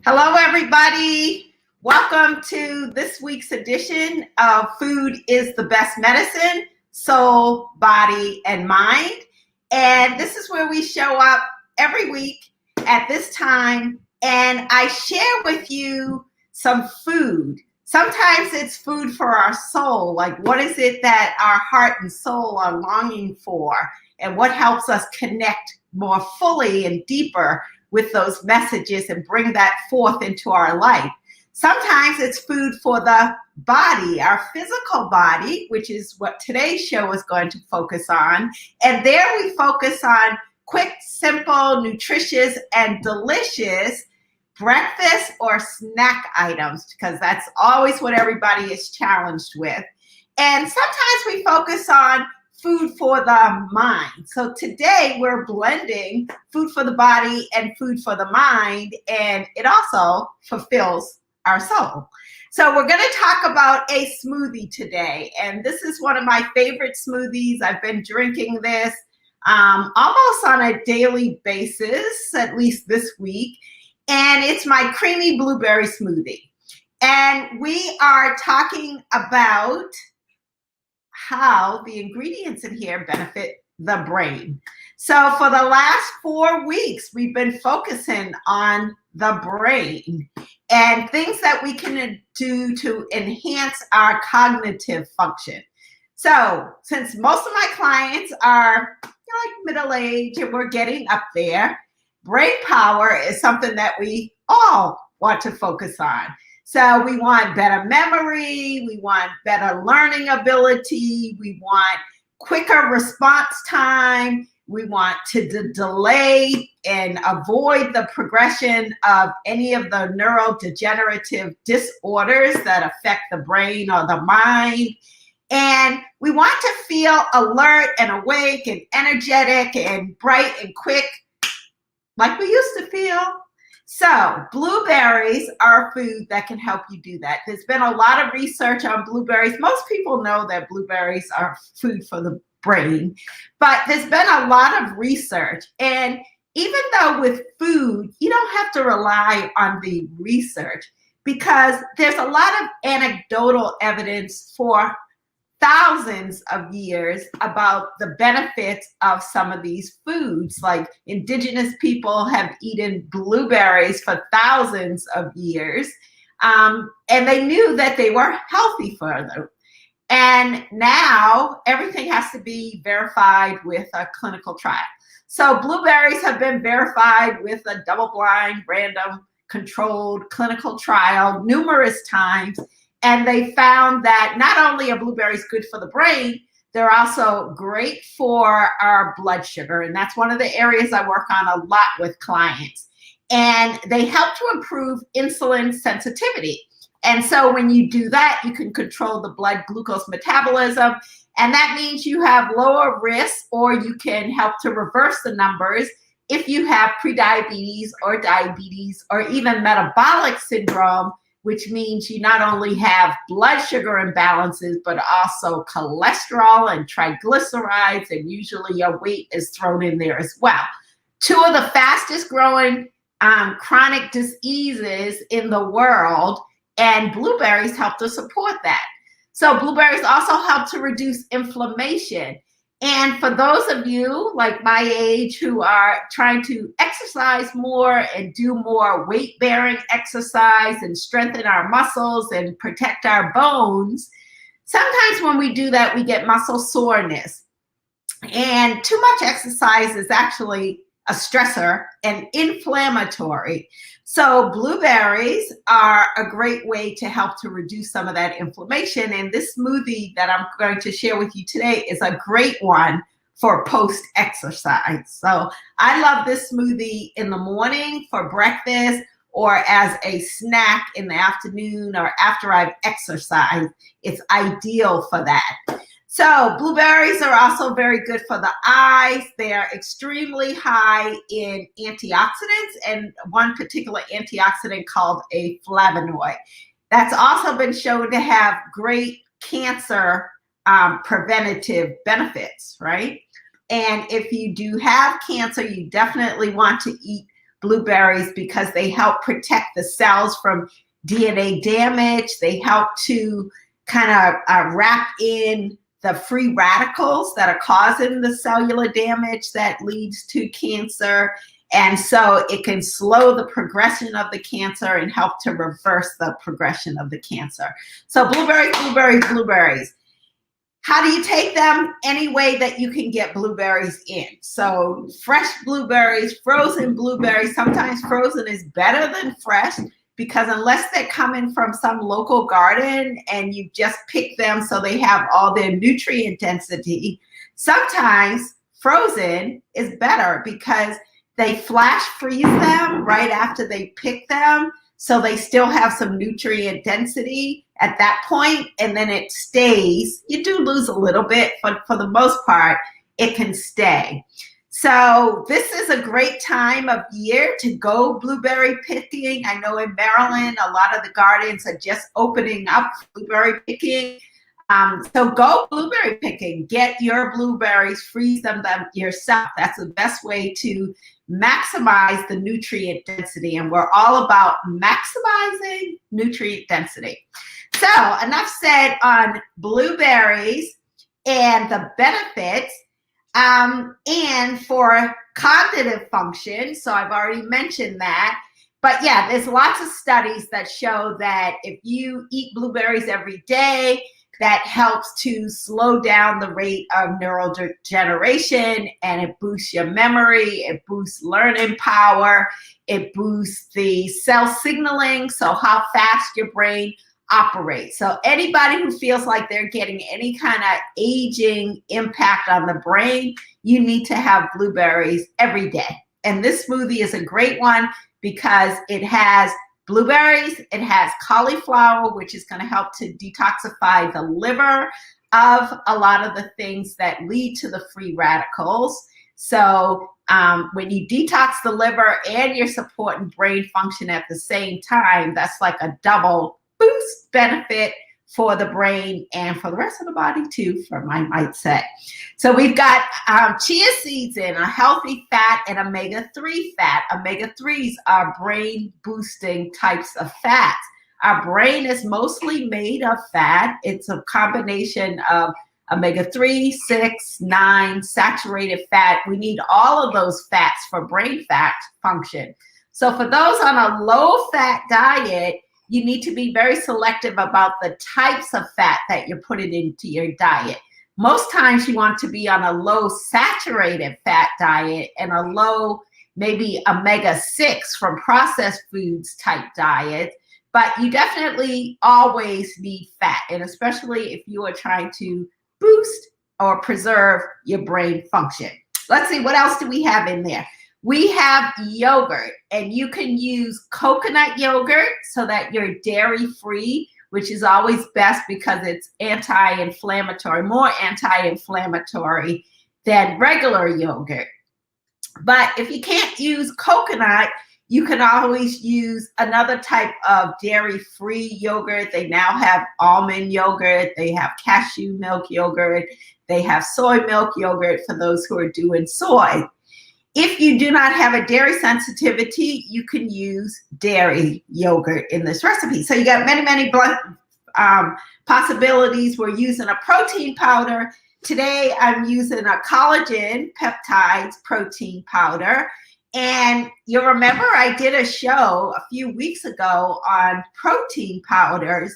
Hello, everybody. Welcome to this week's edition of Food is the Best Medicine, Soul, Body, and Mind. And this is where we show up every week at this time, and I share with you some food. Sometimes it's food for our soul, like what is it that our heart and soul are longing for, and what helps us connect more fully and deeper with those messages and bring that forth into our life. Sometimes it's food for the body, our physical body, which is what today's show is going to focus on. And there we focus on quick, simple, nutritious, and delicious breakfast or snack items, because that's always what everybody is challenged with. And sometimes we focus on food for the mind. So today we're blending food for the body and food for the mind, and it also fulfills our soul. So we're going to talk about a smoothie today, and this is one of my favorite smoothies. I've been drinking this almost on a daily basis, at least this week, and it's my creamy blueberry smoothie. And we are talking about how the ingredients in here benefit the brain. So for the last 4 weeks, we've been focusing on the brain and things that we can do to enhance our cognitive function. So since most of my clients are like middle-aged and we're getting up there, brain power is something that we all want to focus on. So we want better memory, we want better learning ability, we want quicker response time, we want to delay and avoid the progression of any of the neurodegenerative disorders that affect the brain or the mind. And we want to feel alert and awake and energetic and bright and quick like we used to feel. So blueberries are a food that can help you do that. There's been a lot of research on blueberries. Most people know that blueberries are food for the brain, but there's been a lot of research. And even though with food, you don't have to rely on the research, because there's a lot of anecdotal evidence for thousands of years about the benefits of some of these foods. Like indigenous people have eaten blueberries for thousands of years, and they knew that they were healthy for them. And now everything has to be verified with a clinical trial. So blueberries have been verified with a double-blind, random, controlled clinical trial numerous times. And they found that not only are blueberries good for the brain, they're also great for our blood sugar. And that's one of the areas I work on a lot with clients. And they help to improve insulin sensitivity. And so when you do that, you can control the blood glucose metabolism. And that means you have lower risk, or you can help to reverse the numbers if you have prediabetes or diabetes or even metabolic syndrome, which means you not only have blood sugar imbalances, but also cholesterol and triglycerides, and usually your weight is thrown in there as well. Two of the fastest growing chronic diseases in the world, and blueberries help to support that. So blueberries also help to reduce inflammation. And for those of you like my age who are trying to exercise more and do more weight-bearing exercise and strengthen our muscles and protect our bones, sometimes when we do that, we get muscle soreness. And too much exercise is actually a stressor and inflammatory. So blueberries are a great way to help to reduce some of that inflammation. And this smoothie that I'm going to share with you today is a great one for post-exercise. So I love this smoothie in the morning for breakfast, or as a snack in the afternoon or after I've exercised. It's ideal for that. So blueberries are also very good for the eyes. They are extremely high in antioxidants, and one particular antioxidant called a flavonoid. That's also been shown to have great cancer preventative benefits, right? And if you do have cancer, you definitely want to eat blueberries because they help protect the cells from DNA damage. They help to kind of wrap in the free radicals that are causing the cellular damage that leads to cancer. And so it can slow the progression of the cancer and help to reverse the progression of the cancer. So blueberries, blueberries, blueberries. How do you take them? Any way that you can get blueberries in. So fresh blueberries, frozen blueberries. Sometimes frozen is better than fresh because unless they're coming from some local garden and you just pick them so they have all their nutrient density, sometimes frozen is better because they flash freeze them right after they pick them. So they still have some nutrient density at that point, and then it stays. You do lose a little bit, but for the most part, it can stay. So this is a great time of year to go blueberry picking. I know in Maryland, a lot of the gardens are just opening up blueberry picking. So go blueberry picking. Get your blueberries, freeze them yourself. That's the best way to maximize the nutrient density. And we're all about maximizing nutrient density. So enough said on blueberries and the benefits. And for cognitive function, so I've already mentioned that. But yeah, there's lots of studies that show that if you eat blueberries every day, that helps to slow down the rate of neurodegeneration, and it boosts your memory, it boosts learning power, it boosts the cell signaling, so how fast your brain operates. So anybody who feels like they're getting any kind of aging impact on the brain, you need to have blueberries every day. And this smoothie is a great one because it has blueberries, it has cauliflower, which is going to help to detoxify the liver of a lot of the things that lead to the free radicals. So when you detox the liver and you're supporting brain function at the same time, that's like a double boost benefit for the brain and for the rest of the body too, for my mindset. So we've got chia seeds in, a healthy fat and omega-3 fat. Omega-3s are brain boosting types of fats. Our brain is mostly made of fat. It's a combination of omega-3, 6, 9, saturated fat. We need all of those fats for brain fat function. So for those on a low fat diet, you need to be very selective about the types of fat that you're putting into your diet. Most times you want to be on a low saturated fat diet and a low maybe omega-6 from processed foods type diet, but you definitely always need fat, and especially if you are trying to boost or preserve your brain function. Let's see, what else do we have in there? We have yogurt, and you can use coconut yogurt so that you're dairy-free, which is always best because it's anti-inflammatory, more anti-inflammatory than regular yogurt. But if you can't use coconut, you can always use another type of dairy-free yogurt. They now have almond yogurt, they have cashew milk yogurt, they have soy milk yogurt for those who are doing soy. If you do not have a dairy sensitivity, you can use dairy yogurt in this recipe. So you got many possibilities. We're using a protein powder. Today, I'm using a collagen peptides protein powder. And you'll remember I did a show a few weeks ago on protein powders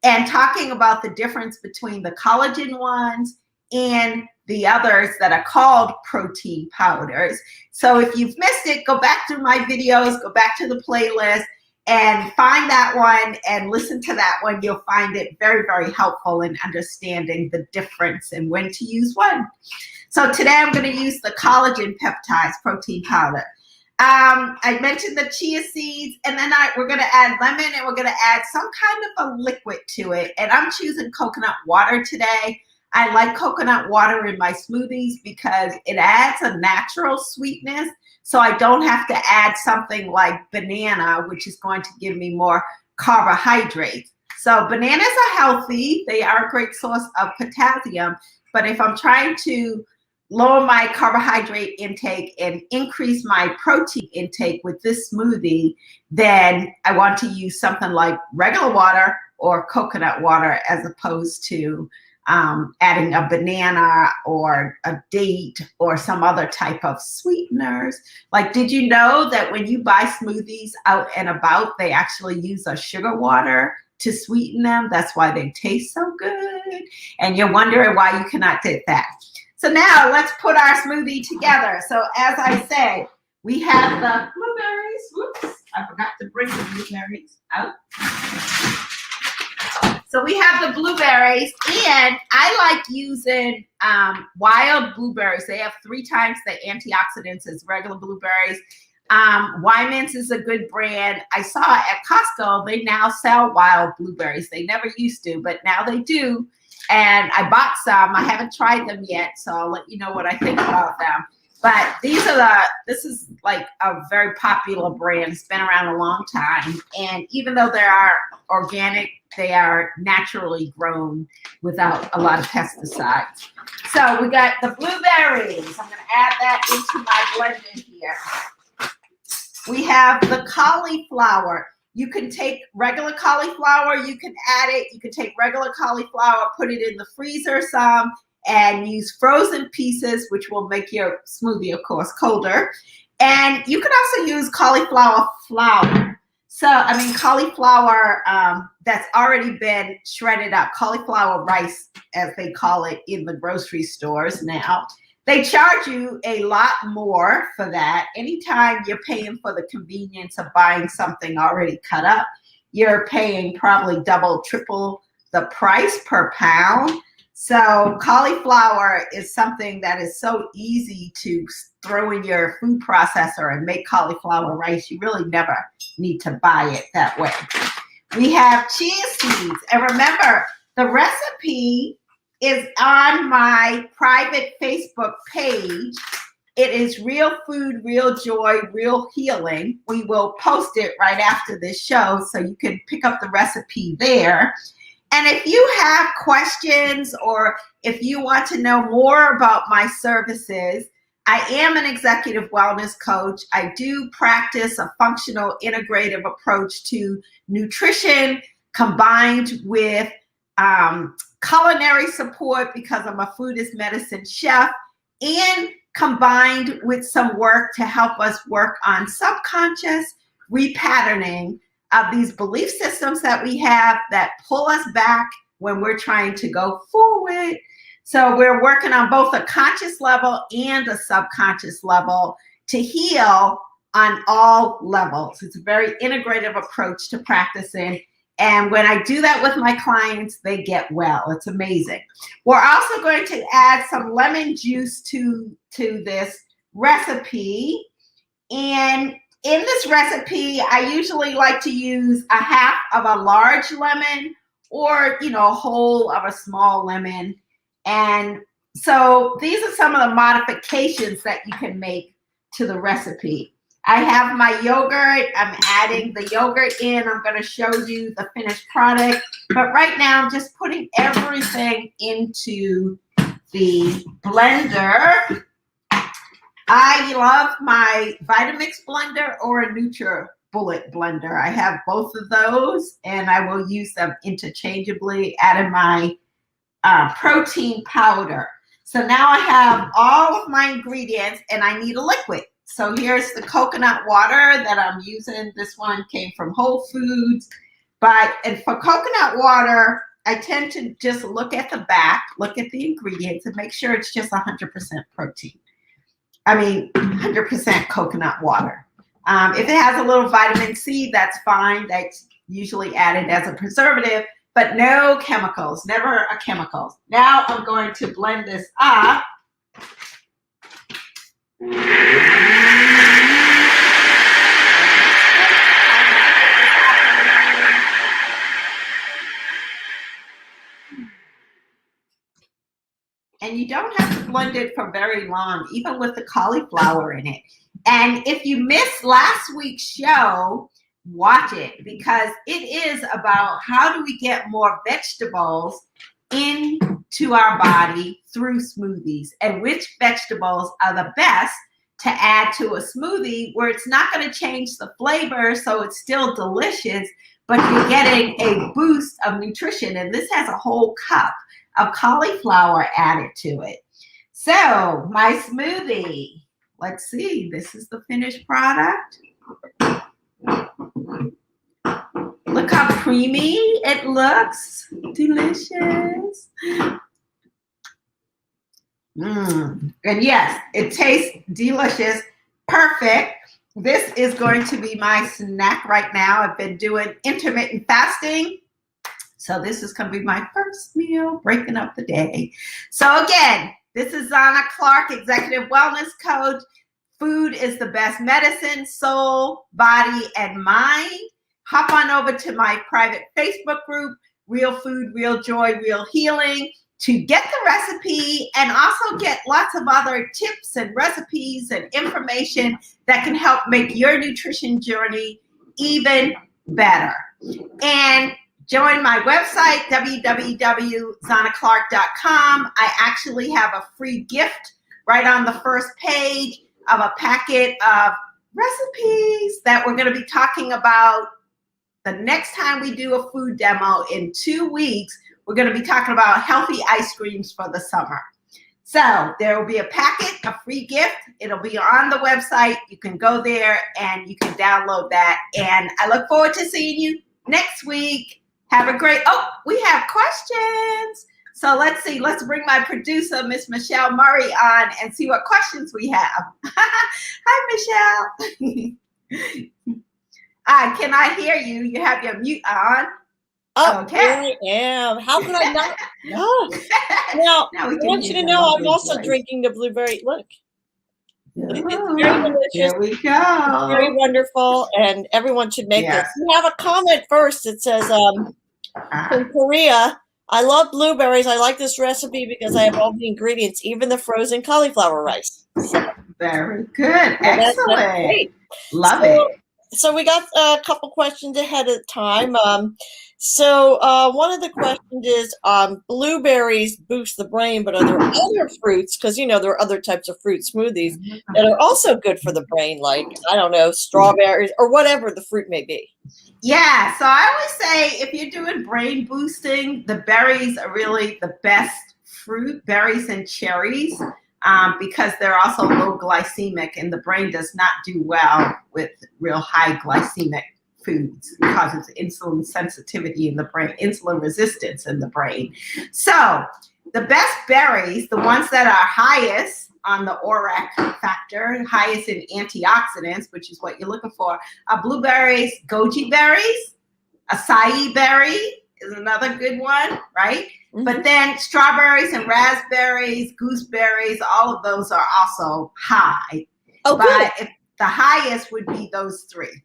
and talking about the difference between the collagen ones and the others that are called protein powders. So if you've missed it, go back through my videos, go back to the playlist and find that one and listen to that one. You'll find it very, very helpful in understanding the difference and when to use one. So today I'm going to use the collagen peptides protein powder. I mentioned the chia seeds, and then we're going to add lemon, and we're going to add some kind of a liquid to it. And I'm choosing coconut water today. I like coconut water in my smoothies because it adds a natural sweetness, so I don't have to add something like banana, which is going to give me more carbohydrates. So bananas are healthy. They are a great source of potassium, but if I'm trying to lower my carbohydrate intake and increase my protein intake with this smoothie, then I want to use something like regular water or coconut water as opposed to adding a banana or a date or some other type of sweeteners. Like, did you know that when you buy smoothies out and about, they actually use a sugar water to sweeten them? That's why they taste so good. And you're wondering why you cannot get that. So now let's put our smoothie together. So as I said, we have the blueberries. Whoops, I forgot to bring the blueberries out. So we have the blueberries, and I like using wild blueberries. They have 3 times the antioxidants as regular blueberries. Wyman's is a good brand. I saw at Costco, they now sell wild blueberries. They never used to, but now they do. And I bought some. I haven't tried them yet, so I'll let you know what I think about them. But this is like a very popular brand. It's been around a long time. And even though they are organic, they are naturally grown without a lot of pesticides. So we got the blueberries. I'm going to add that into my blender here. We have the cauliflower. You can take regular cauliflower, you can add it, you can take regular cauliflower, put it in the freezer some, and use frozen pieces, which will make your smoothie, of course, colder. And you can also use cauliflower flour. So, I mean, cauliflower that's already been shredded up, cauliflower rice, as they call it in the grocery stores now. They charge you a lot more for that. Anytime you're paying for the convenience of buying something already cut up, you're paying probably double, triple the price per pound. So cauliflower is something that is so easy to throw in your food processor and make cauliflower rice. You really never need to buy it that way. We have chia seeds. And remember, the recipe is on my private Facebook page. It is Real Food, Real Joy, Real Healing. We will post it right after this show, so you can pick up the recipe there. And if you have questions or if you want to know more about my services, I am an executive wellness coach. I do practice a functional integrative approach to nutrition combined with culinary support, because I'm a food is medicine chef, and combined with some work to help us work on subconscious repatterning of these belief systems that we have that pull us back when we're trying to go forward. So we're working on both a conscious level and a subconscious level to heal on all levels. It's a very integrative approach to practicing. And when I do that with my clients, they get well. It's amazing. We're also going to add some lemon juice to this recipe. And in this recipe, I usually like to use a half of a large lemon or, a whole of a small lemon. And so these are some of the modifications that you can make to the recipe. I have my yogurt. I'm adding the yogurt in. I'm going to show you the finished product. But right now, I'm just putting everything into the blender. I love my Vitamix blender or a NutriBullet blender. I have both of those, and I will use them interchangeably, adding my protein powder. So now I have all of my ingredients, and I need a liquid. So here's the coconut water that I'm using. This one came from Whole Foods. And for coconut water, I tend to just look at the back, look at the ingredients, and make sure it's just 100% protein. 100% coconut water. If it has a little vitamin C, that's fine. That's usually added as a preservative, but no chemicals, never a chemical. Now I'm going to blend this up. And you don't have to blend it for very long, even with the cauliflower in it. And if you missed last week's show, watch it, because it is about how do we get more vegetables into to our body through smoothies, and which vegetables are the best to add to a smoothie where it's not going to change the flavor, so it's still delicious, but you're getting a boost of nutrition. And this has a whole cup of cauliflower added to it. So my smoothie, let's see, this is the finished product. Look how creamy it looks. Delicious. And yes, it tastes delicious. Perfect. This is going to be my snack right now. I've been doing intermittent fasting. So this is going to be my first meal, breaking up the day. So again, this is Zana Clark, Executive Wellness Coach. Food is the best medicine, soul, body, and mind. Hop on over to my private Facebook group, Real Food, Real Joy, Real Healing, to get the recipe and also get lots of other tips and recipes and information that can help make your nutrition journey even better. And join my website, www.zanaclark.com. I actually have a free gift right on the first page of a packet of recipes that we're going to be talking about the next time we do a food demo in 2 weeks. We're going to be talking about healthy ice creams for the summer. So there will be a packet, a free gift. It'll be on the website. You can go there and you can download that. And I look forward to seeing you next week. Have a great, we have questions. So let's see, let's bring my producer, Miss Michelle Murray, on and see what questions we have. Hi, Michelle. Can I hear you? You have your mute on. Oh, okay. Here I am. How could I not? No. Now, I want you to know I'm also drinking the blueberry. Look. It's very delicious. There we go. Very wonderful, and everyone should make this. We have a comment first. It says, from Korea, I love blueberries. I like this recipe because I have all the ingredients, even the frozen cauliflower rice. So, very good. Excellent. That's great. Love it. So we got a couple questions ahead of time. So one of the questions is, blueberries boost the brain, but are there other fruits? Because, you know, there are other types of fruit smoothies that are also good for the brain, like, I don't know, strawberries or whatever the fruit may be. Yeah, so I always say if you're doing brain boosting, the berries are really the best fruit, berries and cherries, because they're also low glycemic, and the brain does not do well with real high glycemic foods because it's insulin sensitivity in the brain, insulin resistance in the brain. So the best berries, the ones that are highest on the ORAC factor, highest in antioxidants, which is what you're looking for, are blueberries, goji berries, acai berry is another good one, right? Mm-hmm. But then strawberries and raspberries, gooseberries, all of those are also high. Oh, but if the highest would be those three.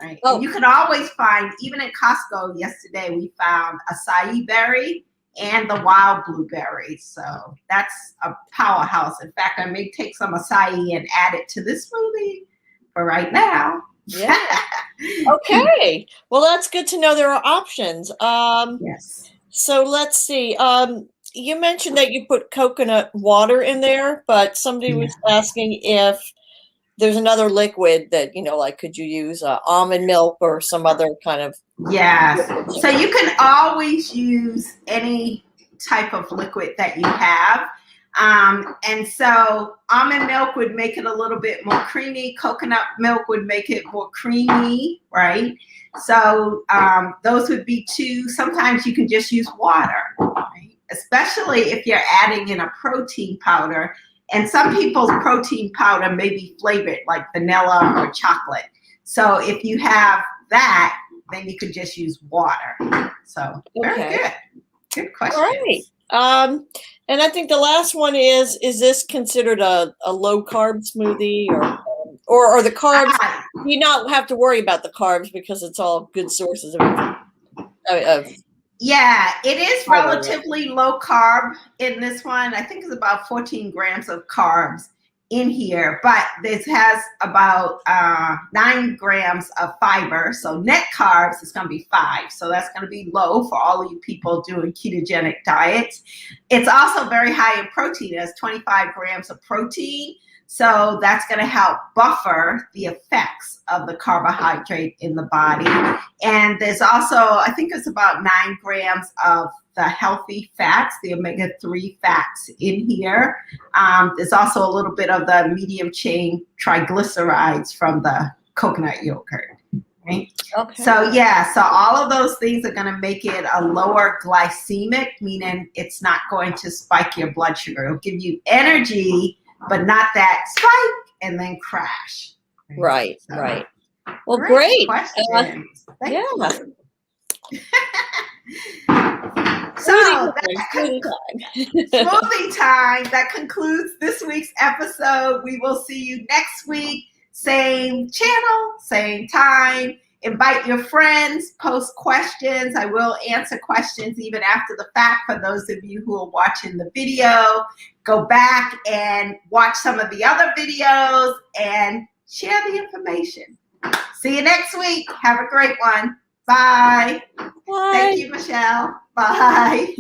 Right. Oh. And you can always find, even at Costco yesterday, we found acai berry and the wild blueberries. So that's a powerhouse. In fact, I may take some acai and add it to this smoothie for right now. Yeah. Okay. Well, that's good to know there are options. Yes. So let's see. You mentioned that you put coconut water in there, but somebody was asking if there's another liquid that, you know, like, could you use almond milk or some other kind of? Yes. So you can always use any type of liquid that you have. And so almond milk would make it a little bit more creamy. Coconut milk would make it more creamy, right? So those would be two. Sometimes you can just use water, right? Especially if you're adding in a protein powder. And some people's protein powder may be flavored like vanilla or chocolate. So if you have that, then you could just use water. So very good. Good question. All right. And I think the last one is this considered a low carb smoothie or the carbs? You not have to worry about the carbs because it's all good sources of yeah, it is relatively low carb in this one. I think it's about 14 grams of carbs. in here, but this has about 9 grams of fiber. So net carbs is going to be 5. So that's going to be low for all of you people doing ketogenic diets. It's also very high in protein. It has 25 grams of protein. So that's going to help buffer the effects of the carbohydrate in the body. And there's also, I think it's about 9 grams of the healthy fats, the omega-3 fats in here. There's also a little bit of the medium chain triglycerides from the coconut yogurt. Right? Okay. So yeah, so all of those things are going to make it a lower glycemic, meaning it's not going to spike your blood sugar. It'll give you energy, but not that spike and then crash. Right, So, right. Well, great. Questions. Thank Yeah. you. Smoothie time. Smoothie time. That concludes this week's episode. We will see you next week. Same channel, same time. Invite your friends, post questions. I will answer questions even after the fact for those of you who are watching the video. Go back and watch some of the other videos and share the information. See you next week. Have a great one. Bye. Bye. Thank you, Michelle. Bye.